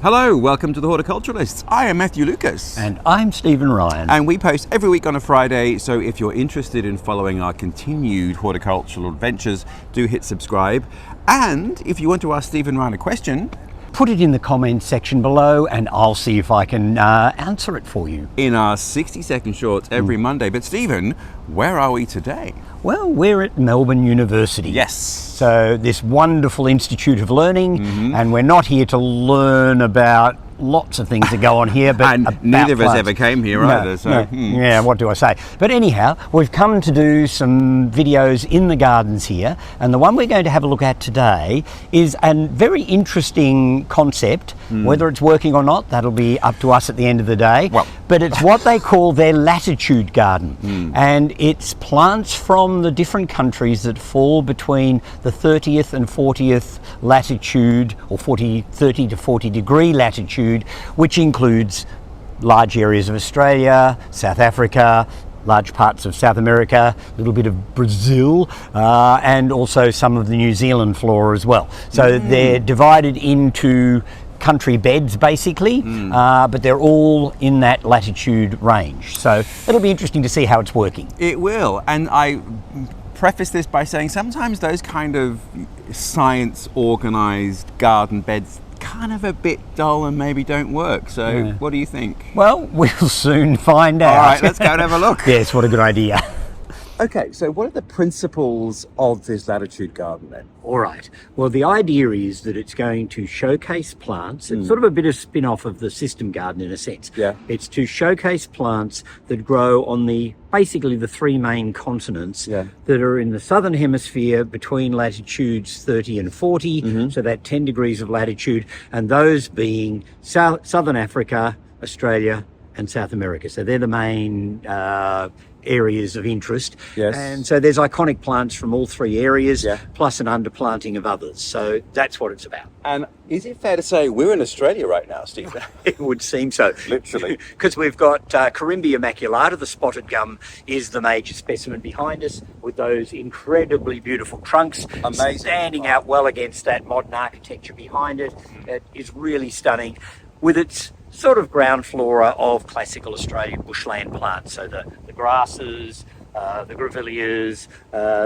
Hello, welcome to the Horti-Culturalists. I am Matthew Lucas. And I'm Stephen Ryan. And we post every week on a Friday, so if you're interested in following our continued horticultural adventures, do hit subscribe. And if you want to ask Stephen Ryan a question, put it in the comments section below and I'll see if I can answer it for you. In our 60-second shorts every Monday. But Stephen, where are we today? Well, we're at Melbourne University. Yes. So this wonderful institute of learning, and we're not here to learn about lots of things that go on here, but and neither of us ever came here either. So yeah, what do I say? But anyhow, we've come to do some videos in the gardens here, and the one we're going to have a look at today is a very interesting concept. Whether it's working or not, that'll be up to us at the end of the day. Well, but it's what they call their Latitude Garden, and it's plants from the different countries that fall between the 30th and 40th latitude, or 30 to 40 degree latitude, which includes large areas of Australia, South Africa, large parts of South America, a little bit of Brazil, and also some of the New Zealand flora as well. So they're divided into country beds basically, but they're all in that latitude range. So it'll be interesting to see how it's working. it will. And I preface this by saying sometimes those kind of science organized garden beds kind of a bit dull and maybe don't work. So what do you think? Well, we'll soon find out. All right, let's go and have a look. Yes, what a good idea. Okay, so what are the principles of this Latitude Garden then? All right. Well, the idea is that it's going to showcase plants. It's sort of a bit of spin-off of the system garden in a sense. Yeah. It's to showcase plants that grow on basically the three main continents that are in the Southern Hemisphere between latitudes 30 and 40, so that 10 degrees of latitude, and those being Southern Africa, Australia, and South America. So they're the main areas of interest. Yes. And so there's iconic plants from all three areas, plus an underplanting of others. So that's what it's about. And is it fair to say we're in Australia right now, Steve? It would seem so. Literally. Because we've got Corymbia maculata, the spotted gum, is the major specimen behind us, with those incredibly beautiful trunks. Amazing. Standing out well against that modern architecture behind it. It is really stunning, with its sort of ground flora of classical Australian bushland plants. So the grasses, the grevilleas,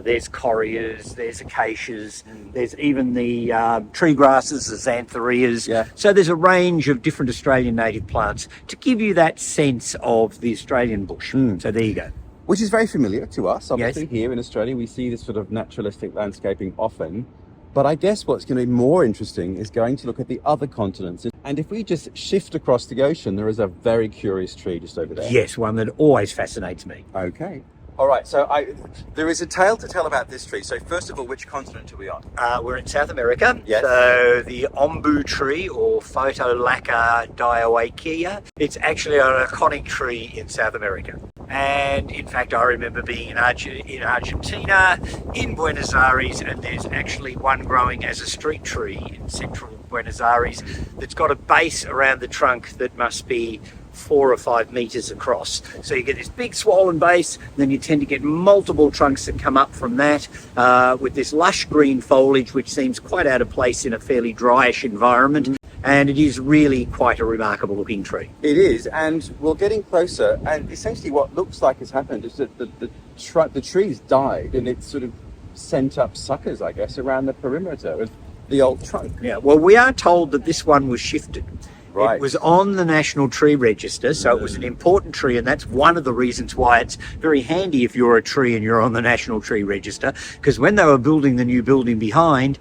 there's correas, there's acacias, there's even the tree grasses, the xanthorrheas. So there's a range of different Australian native plants to give you that sense of the Australian bush. So there you go. Which is very familiar to us. Obviously, here in Australia, we see this sort of naturalistic landscaping often. But I guess what's going to be more interesting is going to look at the other continents. And if we just shift across the ocean, there is a very curious tree just over there. Yes, one that always fascinates me. Okay. All right, so there is a tale to tell about this tree. So first of all, which continent are we on? We're in South America. Yes. So the Onbu tree, or Photolacca dioichea, it's actually an iconic tree in South America. And in fact, I remember being in Argentina, in Buenos Aires, and there's actually one growing as a street tree in central Buenos Aires that's got a base around the trunk that must be 4 or 5 meters across. So you get this big swollen base, then you tend to get multiple trunks that come up from that with this lush green foliage, which seems quite out of place in a fairly dryish environment. And it is really quite a remarkable looking tree. It is, and we're getting closer, and essentially what looks like has happened is that the tree's died, and it's sort of sent up suckers, I guess, around the perimeter of the old trunk. Yeah, well, we are told that this one was shifted. Right. It was on the National Tree Register, so it was an important tree, and that's one of the reasons why it's very handy if you're a tree and you're on the National Tree Register, because when they were building the new building behind,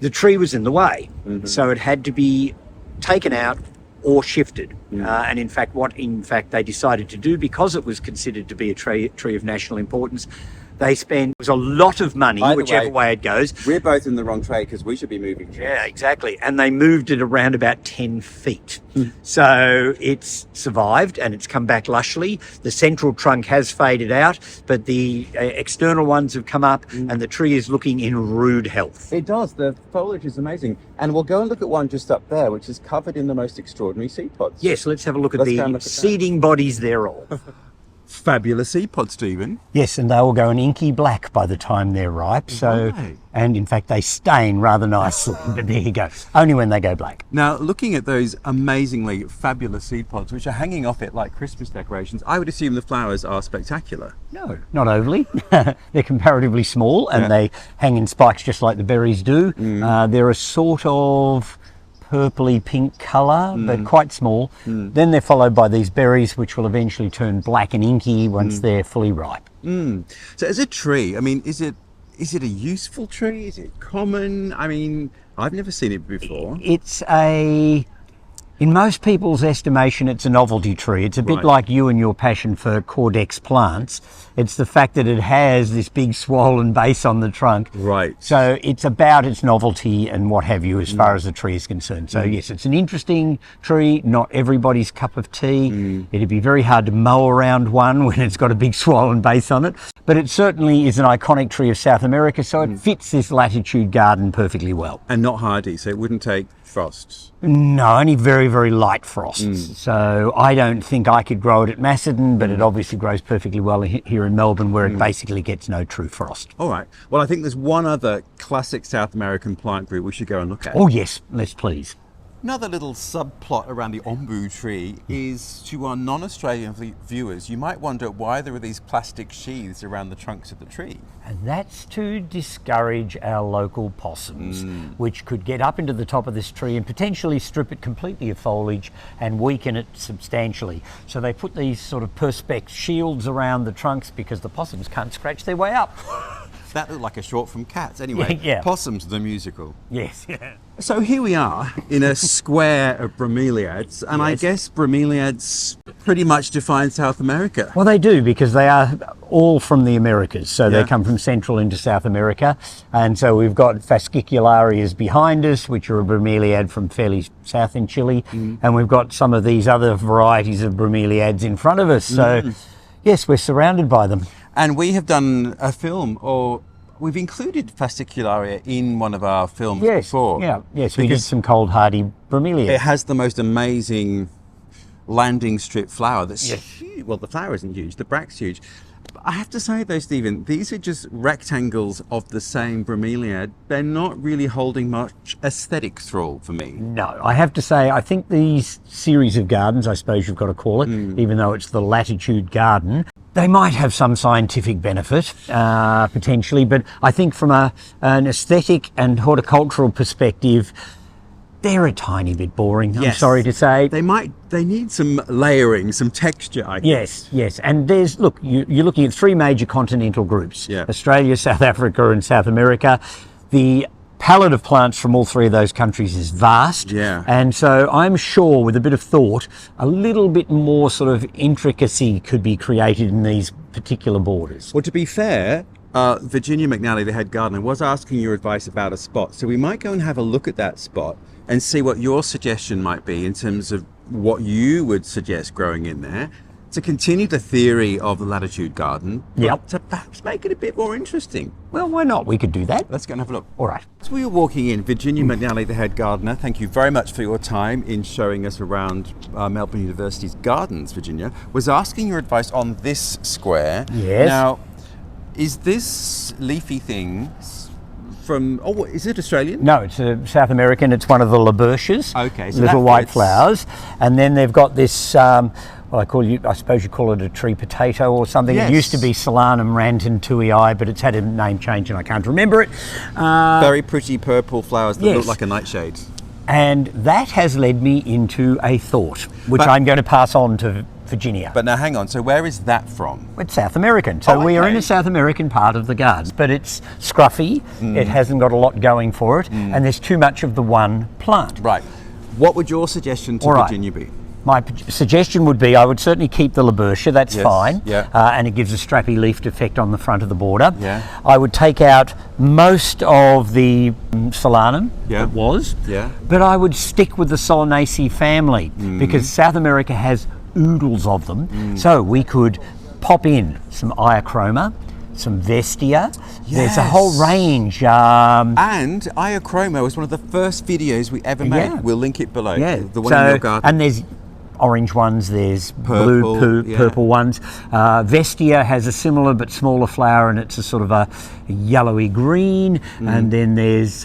the tree was in the way, so it had to be taken out or shifted. And in fact, they decided to do, because it was considered to be a tree of national importance, they spent a lot of money, whichever way it goes. We're both in the wrong trade because we should be moving trees. Yeah, exactly. And they moved it around about 10 feet. So it's survived and it's come back lushly. The central trunk has faded out, but the external ones have come up and the tree is looking in rude health. It does. The foliage is amazing. And we'll go and look at one just up there, which is covered in the most extraordinary seed pods. Yes, let's have a look at the seeding bodies thereof. fabulous seed pods, Stephen. Yes, and they will go an inky black by the time they're ripe. So, Right. and in fact, they stain rather nicely. But there you go. Only when they go black. Now, looking at those amazingly fabulous seed pods, which are hanging off it like Christmas decorations, I would assume the flowers are spectacular. No, not overly. They're comparatively small, and Yeah. they hang in spikes just like the berries do. They're a sort of purpley pink colour, but quite small. Then they're followed by these berries, which will eventually turn black and inky once they're fully ripe. So as a tree, I mean, is it a useful tree? Is it common? I mean, I've never seen it before. In most people's estimation, it's a novelty tree. It's a bit Right. like you and your passion for Cordex plants. It's the fact that it has this big swollen base on the trunk. Right. So it's about its novelty and what have you as far as the tree is concerned. So yes, it's an interesting tree, not everybody's cup of tea. It'd be very hard to mow around one when it's got a big swollen base on it. But it certainly is an iconic tree of South America, so it fits this latitude garden perfectly well. And not hardy, so it wouldn't take frosts. No, only very, very light frosts. So I don't think I could grow it at Macedon, but it obviously grows perfectly well here in Melbourne, where it basically gets no true frost. All right. Well, I think there's one other classic South American plant group we should go and look at. Oh yes, let's please. Another little subplot around the Onbu tree is, to our non-Australian viewers, you might wonder why there are these plastic sheaths around the trunks of the tree. And that's to discourage our local possums, which could get up into the top of this tree and potentially strip it completely of foliage and weaken it substantially. So they put these sort of perspex shields around the trunks because the possums can't scratch their way up. That looked like a short from Cats. Anyway, Yeah. Possums the musical. Yes. So here we are in a square of bromeliads, and I Yes. guess bromeliads pretty much define South America. Well, they do, because they are all from the Americas. So Yeah. they come from Central into South America. And so we've got fascicularias behind us, which are a bromeliad from fairly south in Chile. And we've got some of these other varieties of bromeliads in front of us. So yes, we're surrounded by them. And we have done a film, or we've included fascicularia in one of our films before. Yes, we did because some cold hardy bromeliads. it has the most amazing landing strip flower that's Yes. huge. Well, the flower isn't huge, the bract's huge. But I have to say though, Stephen, these are just rectangles of the same bromeliad. They're not really holding much aesthetic thrall for me. No, I have to say, I think these series of gardens, I suppose you've got to call it, even though it's the Latitude Garden, they might have some scientific benefit, potentially, but I think from an aesthetic and horticultural perspective, they're a tiny bit boring, I'm Yes. sorry to say. They need some layering, some texture, I guess. Yes. And look, you're looking at three major continental groups, Yeah. Australia, South Africa and South America. The palette of plants from all three of those countries is vast. Yeah. And so I'm sure with a bit of thought, a little bit more sort of intricacy could be created in these particular borders. Well, to be fair, Virginia McNally, the head gardener, was asking your advice about a spot. So we might go and have a look at that spot and see what your suggestion might be in terms of what you would suggest growing in there to continue the theory of the Latitude Garden, but Yep. to perhaps make it a bit more interesting. Well, why not? We could do that. Let's go and have a look. All right. As we were walking in, Virginia McNally, the head gardener, thank you very much for your time in showing us around Melbourne University's gardens, Virginia, was asking your advice on this square. Yes. Now, is this Leafy Things from, is it Australian? No, it's a South American. It's one of the labertias. Okay, so little that white fits. flowers, and then they've got this. I suppose you call it a tree potato or something. Yes. It used to be Solanum rantantuii, but it's had a name change and I can't remember it. Very pretty purple flowers that yes. look like a nightshade. And that has led me into a thought, which But- I'm going to pass on to Virginia. But now hang on, so where is that from? It's South American, so Oh, we are in okay. a South American part of the garden. But it's scruffy, it hasn't got a lot going for it, and there's too much of the one plant. Right. What would your suggestion to All right. Virginia be? My suggestion would be I would certainly keep the labertia, that's Yes, fine, yeah. and it gives a strappy leafed effect on the front of the border. Yeah. I would take out most of the Solanum Yeah. that was, Yeah. but I would stick with the Solanaceae family because South America has oodles of them. So we could pop in some Iochroma, some Vestia. There's a whole Yes. range. And Iochroma was one of the first videos we ever made. Yeah. We'll link it below. Yeah, The one in your garden. and there's orange ones, there's Purple, purple ones. Vestia has a similar but smaller flower, and it's a sort of a yellowy green. And then there's,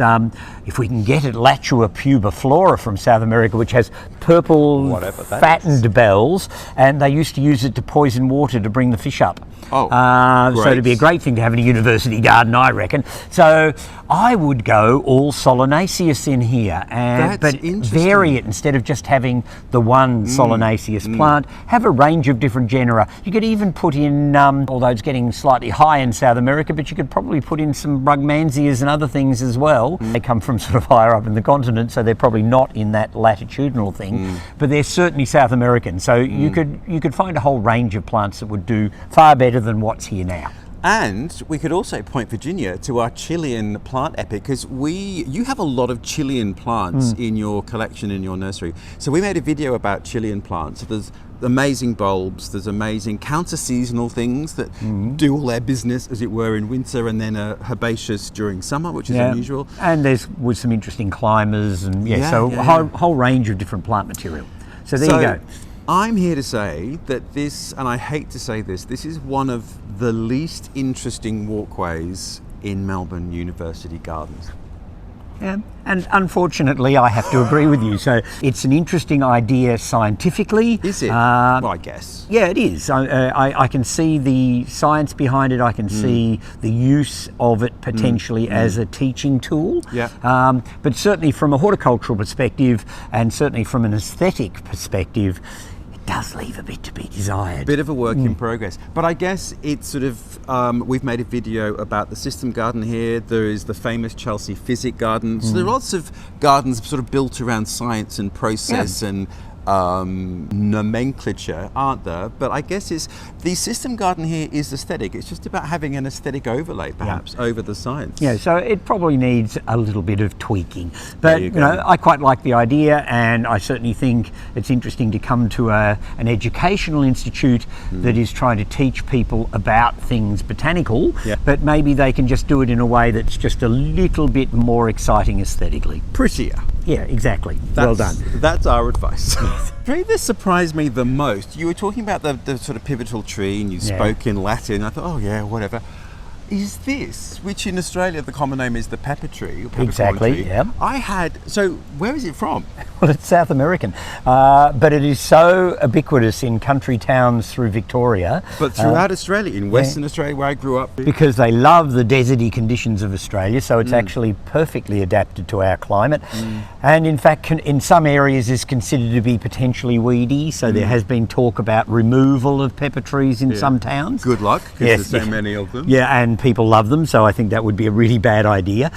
if we can get it, Latitude pubiflora from South America, which has purple fattened bells, and they used to use it to poison water to bring the fish up. Oh, so it'd be a great thing to have in a university garden, I reckon. So I would go all solanaceous in here, but vary it instead of just having the one solanaceous plant. Have a range of different genera. You could even put in, although it's getting slightly high in South America, but you could probably put in some Bromeliads and other things as well. They come from sort of higher up in the continent, so they're probably not in that latitudinal thing, but they're certainly South American. So you could find a whole range of plants that would do far better than what's here now. And we could also point, Virginia, to our Chilean plant epic, because you have a lot of Chilean plants in your collection, in your nursery. So we made a video about Chilean plants. So there's amazing bulbs, there's amazing counter-seasonal things that do all their business, as it were, in winter, and then herbaceous during summer, which is unusual. And there's with some interesting climbers, and a whole range of different plant material. So there you go. I'm here to say that this, and I hate to say this is one of the least interesting walkways in Melbourne University Gardens. Yeah, and unfortunately I have to agree with you. So it's an interesting idea scientifically. Is it? Well, I guess. Yeah, it is. I can see the science behind it. I can see the use of it potentially as a teaching tool. Yeah. But certainly from a horticultural perspective, and certainly from an aesthetic perspective, does leave a bit to be desired. Bit of a work in progress. But I guess it's sort of, we've made a video about the system garden here. There is the famous Chelsea Physic Garden. So there are lots of gardens sort of built around science and process and nomenclature, aren't there? But I guess the system garden here is aesthetic. It's just about having an aesthetic overlay, perhaps, over the science. Yeah, so it probably needs a little bit of tweaking. But you know, I quite like the idea, and I certainly think it's interesting to come to an educational institute that is trying to teach people about things botanical, but maybe they can just do it in a way that's just a little bit more exciting aesthetically. Prettier. Yeah, exactly. Well done. That's our advice. The tree that surprised me the most, you were talking about the sort of pivotal tree, and you spoke in Latin. I thought, oh yeah, whatever. Is this, which in Australia the common name is the pepper tree? Or peppercorn tree. Yeah. So where is it from? Well, it's South American, but it is so ubiquitous in country towns through Victoria. But throughout Australia, in Western Australia where I grew up. Because they love the deserty conditions of Australia, so it's actually perfectly adapted to our climate. And in fact, in some areas is considered to be potentially weedy, so there has been talk about removal of pepper trees in some towns. Good luck, because there's so many of them. Yeah, and people love them, so I think that would be a really bad idea.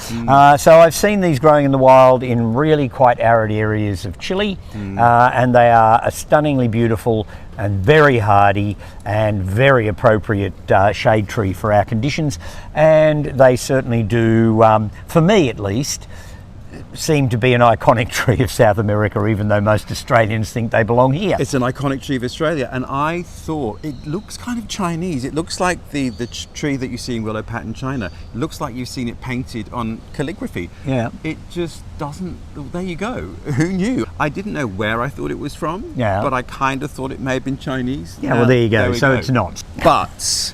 So I've seen these growing in the wild in really quite arid areas of Chile, and they are a stunningly beautiful and very hardy and very appropriate shade tree for our conditions, and they certainly do, for me at least, seem to be an iconic tree of South America, even though most Australians think they belong here. It's an iconic tree of Australia, and I thought it looks kind of Chinese. It looks like the tree that you see in Willow Pattern China. It looks like you've seen it painted on calligraphy. Yeah. It just doesn't. There you go. Who knew? I didn't know where I thought it was from. Yeah. But I kind of thought it may have been Chinese. Yeah. Well, there you go. So it's not. But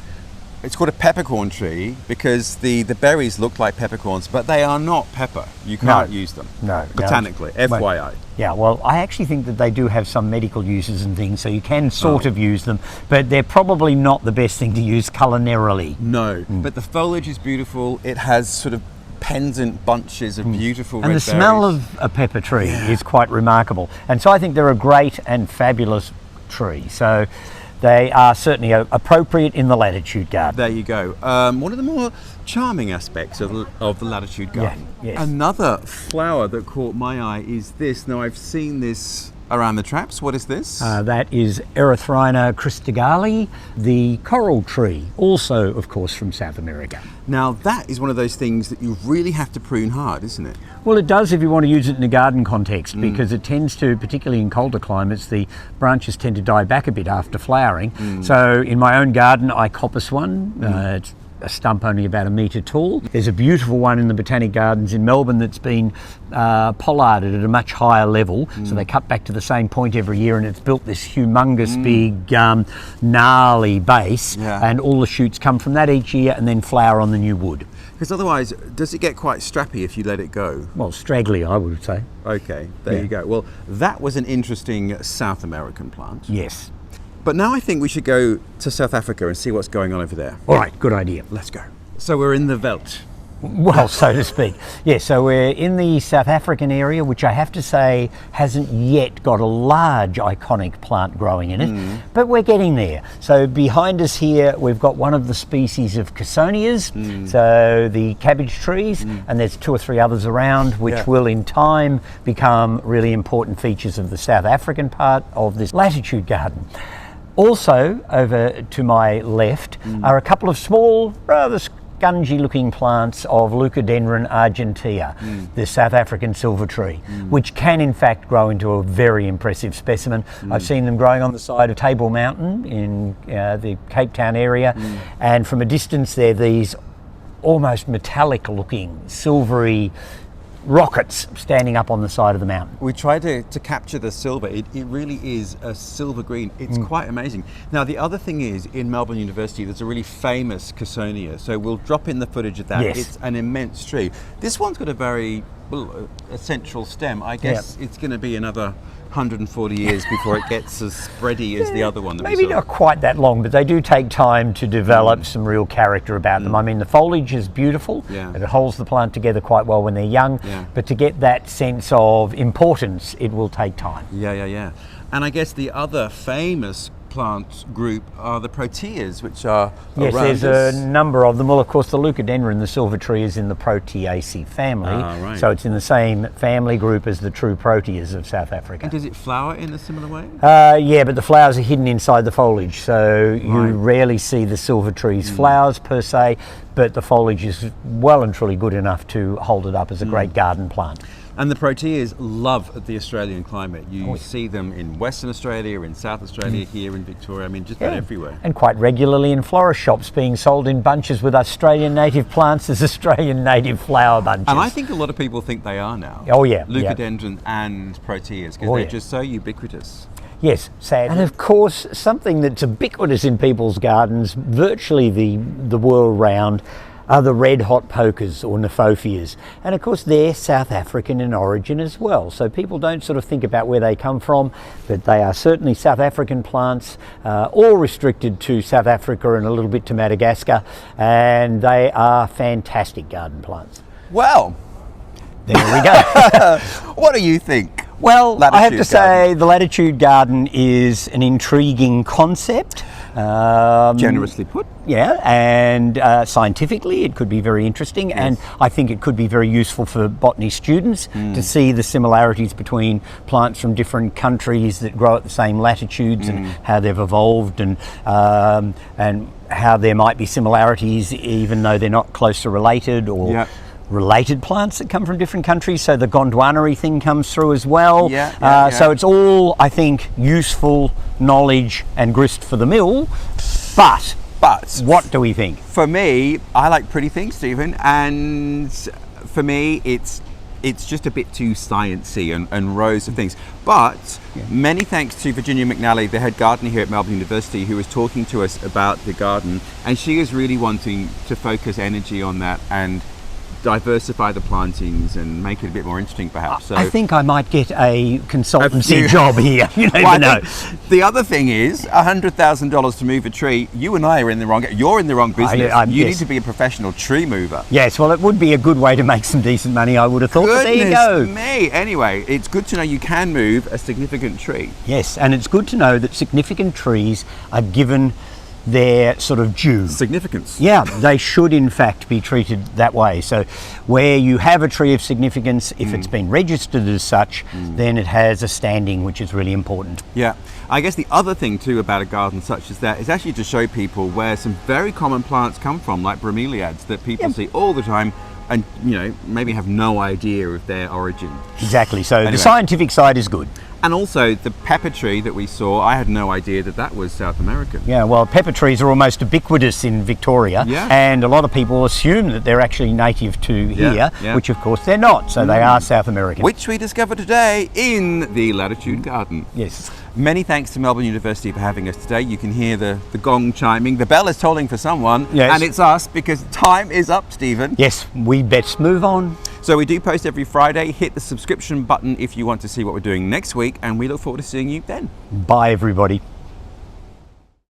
it's called a peppercorn tree because the berries look like peppercorns, but they are not pepper. You can't use them. No. Botanically, FYI. Yeah, well, I actually think that they do have some medical uses and things, so you can sort of use them, but they're probably not the best thing to use culinarily. No, but the foliage is beautiful. It has sort of pendant bunches of beautiful red berries. And the smell of a pepper tree is quite remarkable. And so I think they're a great and fabulous tree. So they are certainly appropriate in the Latitude Garden. There you go. One of the more charming aspects of the Latitude Garden. Yes. Another flower that caught my eye is this. Now, I've seen this around the traps. What is this? That is Erythrina cristigali, the coral tree, also, of course, from South America. Now, that is one of those things that you really have to prune hard, isn't it? Well, it does if you want to use it in a garden context, because it tends to, particularly in colder climates, the branches tend to die back a bit after flowering. So in my own garden, I coppice one. It's a stump only about a metre tall. There's a beautiful one in the Botanic Gardens in Melbourne that's been pollarded at a much higher level. So they cut back to the same point every year, and it's built this humongous big gnarly base, and all the shoots come from that each year and then flower on the new wood. Because otherwise, does it get quite strappy if you let it go? Well, straggly, I would say. Okay, there you go. Well, that was an interesting South American plant. Yes. But now I think we should go to South Africa and see what's going on over there. All right, good idea. Let's go. So we're in the veldt. Well, so to speak. Yeah, so we're in the South African area, which I have to say hasn't yet got a large iconic plant growing in it, but we're getting there. So behind us here, we've got one of the species of Cassonias, so the cabbage trees, and there's 2 or 3 others around, which will in time become really important features of the South African part of this Latitude Garden. Also, over to my left are a couple of small, rather spongy looking plants of Leucadendron argentea, the South African silver tree, which can in fact grow into a very impressive specimen. I've seen them growing on the side of Table Mountain in the Cape Town area, and from a distance they're these almost metallic looking silvery rockets standing up on the side of the mountain. We tried to capture the silver. It really is a silver green. It's quite amazing. Now, the other thing is, in Melbourne University, there's a really famous Cassonia. So we'll drop in the footage of that. Yes. It's an immense tree. This one's got a very, well, a central stem. I guess it's going to be another 140 years before it gets as spready as the other one that Maybe we saw. not quite that long, but they do take time to develop some real character about them. I mean, the foliage is beautiful, and it holds the plant together quite well when they're young, but to get that sense of importance, it will take time. Yeah. And I guess the other famous plant group are the proteas, which are Yes, around there's us. a number of them. Well, of course, the Leucadendron, the silver tree, is in the Proteaceae family, right. so it's in the same family group as the true proteas of South Africa. And does it flower in a similar way? Yeah, but the flowers are hidden inside the foliage, so you rarely see the silver tree's flowers per se, but the foliage is well and truly good enough to hold it up as a great garden plant. And the proteas love the Australian climate. You see them in Western Australia, in South Australia, here in Victoria, I mean, just about everywhere. And quite regularly in florist shops, being sold in bunches with Australian native plants as Australian native flower bunches. And I think a lot of people think they are now. Oh yeah. Leucadendron and proteas, because they're just so ubiquitous. Yes, sadly. And of course, something that's ubiquitous in people's gardens, virtually the world round, are the red hot pokers or Nephophias. And of course they're South African in origin as well. So people don't sort of think about where they come from, but they are certainly South African plants, all restricted to South Africa and a little bit to Madagascar, and they are fantastic garden plants. Well, there we go. what do you think? Well, I have to Latitude say the Latitude Garden is an intriguing concept. Generously put. Yeah, and scientifically it could be very interesting, and I think it could be very useful for botany students to see the similarities between plants from different countries that grow at the same latitudes and how they've evolved, and how there might be similarities even though they're not closely related, or related plants that come from different countries. So the Gondwanery thing comes through as well. So it's all, I think, useful knowledge and grist for the mill. But what do we think? For me, I like pretty things, Stephen, and for me it's just a bit too sciencey and rows of things. But many thanks to Virginia McNally, the head gardener here at Melbourne University, who was talking to us about the garden, and she is really wanting to focus energy on that and diversify the plantings and make it a bit more interesting, perhaps. So I think I might get a consultancy job here. You never know. The other thing is $100,000 to move a tree. You and I are in the wrong. You're in the wrong business. You need to be a professional tree mover. Yes, well, it would be a good way to make some decent money, I would have thought. But there you go. Me. Anyway, it's good to know you can move a significant tree. Yes, and it's good to know that significant trees are given their sort of due significance. Yeah, they should in fact be treated that way. So where you have a tree of significance, if it's been registered as such, then it has a standing, which is really important. Yeah, I guess the other thing too about a garden such as that is actually to show people where some very common plants come from, like Bromeliads that people see all the time, and maybe have no idea of their origin. Exactly. So the scientific side is good. And also the pepper tree that we saw, I had no idea that that was South American. Yeah, well, pepper trees are almost ubiquitous in Victoria, and a lot of people assume that they're actually native to here, which of course they're not, so they are South American. Which we discovered today in the Latitude Garden. Yes. Many thanks to Melbourne University for having us today. You can hear the gong chiming. The bell is tolling for someone, and it's us because time is up, Stephen. Yes, we best move on. So we do post every Friday. Hit the subscription button if you want to see what we're doing next week, and we look forward to seeing you then. Bye, everybody.